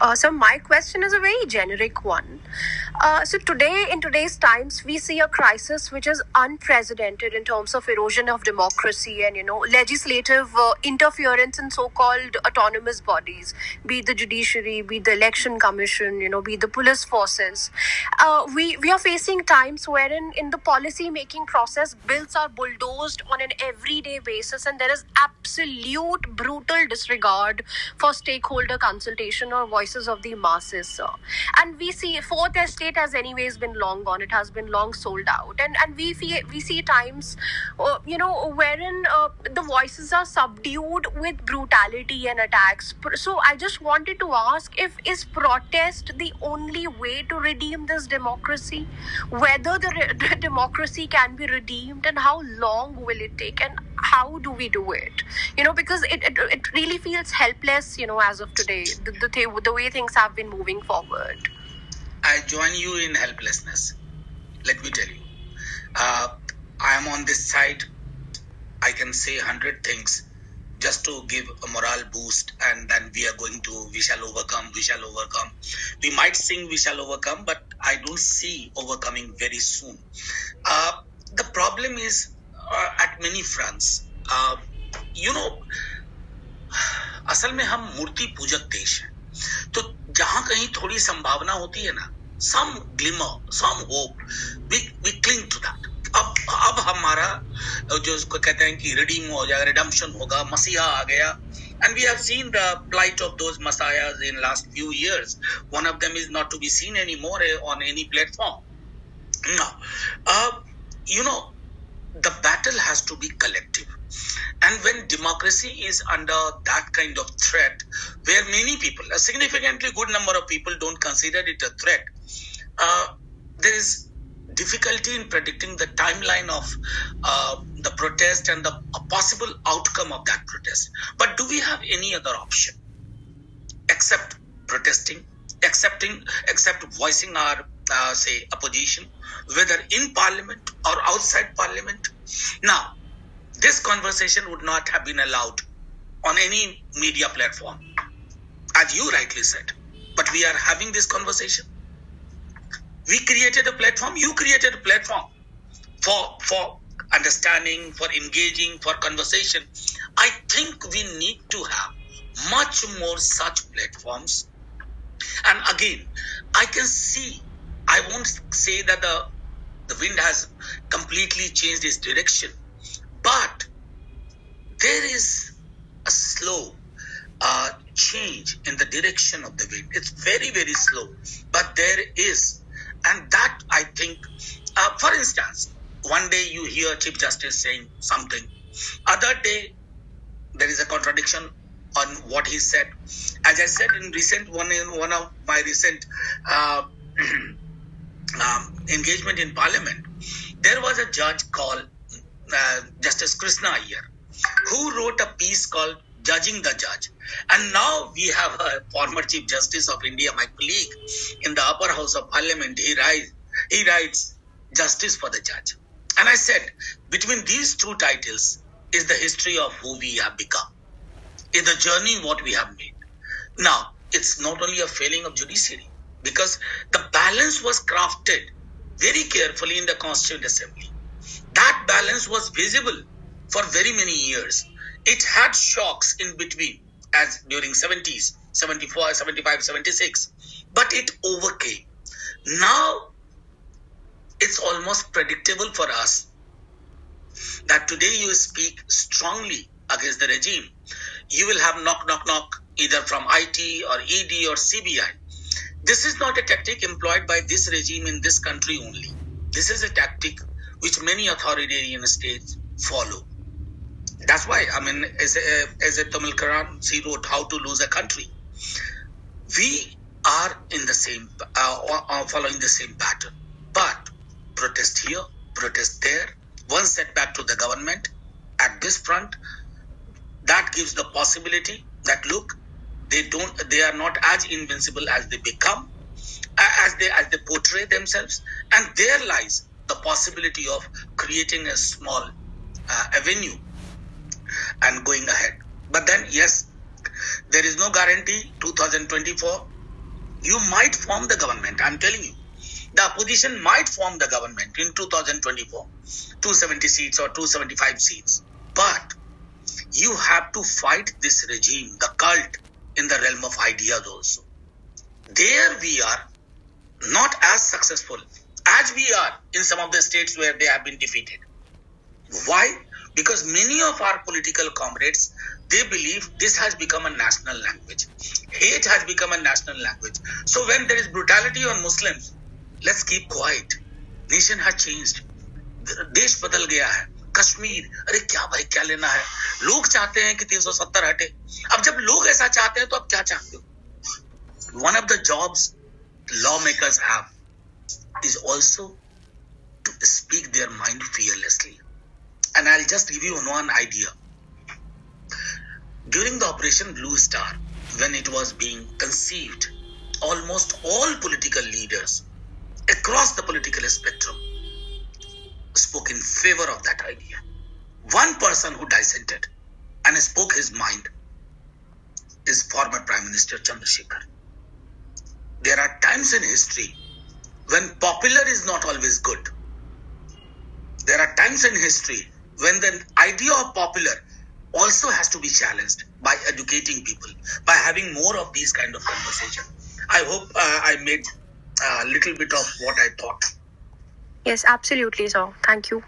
So my question is a very generic one. So today, in today's times, we see a crisis which is unprecedented in terms of erosion of democracy and legislative interference in so-called autonomous bodies, be it the judiciary, be it the election commission, be it the police forces. We are facing times wherein in the policy making process, bills are bulldozed on an everyday basis, and there is absolute brutal disregard for stakeholder consultation or voices of the masses. And we see fourth estate has anyways been long gone. It has been long sold out, and we see times, wherein the voices are subdued with brutality and attacks. So I just wanted to ask, if is protest the only way to redeem this democracy? Whether the democracy can be redeemed, and how long will it take, and how do we do it? Because it really feels helpless, as of today, the way things have been moving forward. I join you in helplessness. Let me tell you. I am on this side. I can say 100 things just to give a morale boost, and then we shall overcome. We might sing we shall overcome, but I don't see overcoming very soon. The problem is at many fronts. असल में हम मूर्ति पूजक देश हैं, तो जहां कहीं थोड़ी संभावना होती है ना, some glimmer, some hope, we cling to that. अब हमारा जो उसको कहते हैं कि redeem हो जाएगा, redemption होगा, मसीहा आ गया, and we have seen the plight of those messiahs in last few years. One of them is not to be seen anymore on any platform. Now, the battle has to be collective. And when democracy is under that kind of threat, where many people, a significantly good number of people don't consider it a threat, there is difficulty in predicting the timeline of the protest and the possible outcome of that protest. But do we have any other option except protesting, except voicing our opposition, whether in parliament or outside parliament? Now, this conversation would not have been allowed on any media platform, as you rightly said. But we are having this conversation. We created a platform, you created a platform for understanding, for engaging, for conversation. I think we need to have much more such platforms. And again, I can see, I won't say that the wind has completely changed its direction, but there is a slow change in the direction of the wind. It's very, very slow, but there is. And that, I think, for instance, one day you hear Chief Justice saying something. Other day, there is a contradiction on what he said. As I said in one of my recent engagement in Parliament, there was a judge called Justice Krishna Iyer, who wrote a piece called Judging the Judge. And now we have a former Chief Justice of India, my colleague, in the upper house of Parliament. He writes Justice for the Judge. And I said, between these two titles is the history of who we have become, is the journey what we have made. Now, it's not only a failing of judiciary, because the balance was crafted very carefully in the Constituent Assembly. That balance was visible for very many years. It had shocks in between, as during 70s, 74, 75, 76, but it overcame. Now, it's almost predictable for us that today you speak strongly against the regime. You will have knock, either from IT or ED or CBI. This is not a tactic employed by this regime in this country only. This is a tactic which many authoritarian states follow. That's why, as a Tamil Quran, she wrote How to Lose a Country. We are in the same, following the same pattern. But protest here, protest there, one setback to the government at this front, that gives the possibility that, look, they are not as invincible as they become, as they portray themselves, and there lies the possibility of creating a small avenue and going ahead. But then, yes, there is no guarantee 2024 You might form the government. I'm telling you. The opposition might form the government in 2024. 270 seats or 275 seats. But you have to fight this regime, the cult, in the realm of ideas also. There we are not as successful as we are in some of the states where they have been defeated. Why? Because many of our political comrades, they believe this has become a national language. Hate has become a national language. So when there is brutality on Muslims, let's keep quiet. Nation has changed. देश बदल गया है. कश्मीर, अरे क्या भाई, क्या लेना है? लोग चाहते हैं कि 370 हटे. अब जब लोग ऐसा चाहते हैं तो अब क्या चाहते हो? One of the jobs lawmakers have is also to speak their mind fearlessly. And I'll just give you one idea. During the Operation Blue Star, when it was being conceived, almost all political leaders across the political spectrum spoke in favor of that idea. One person who dissented and spoke his mind is former Prime Minister Chandrasekhar. There are times in history when popular is not always good. There are times in history when the idea of popular also has to be challenged by educating people, by having more of these kind of conversation. I hope I made a little bit of what I thought. Yes, absolutely, sir. Thank you.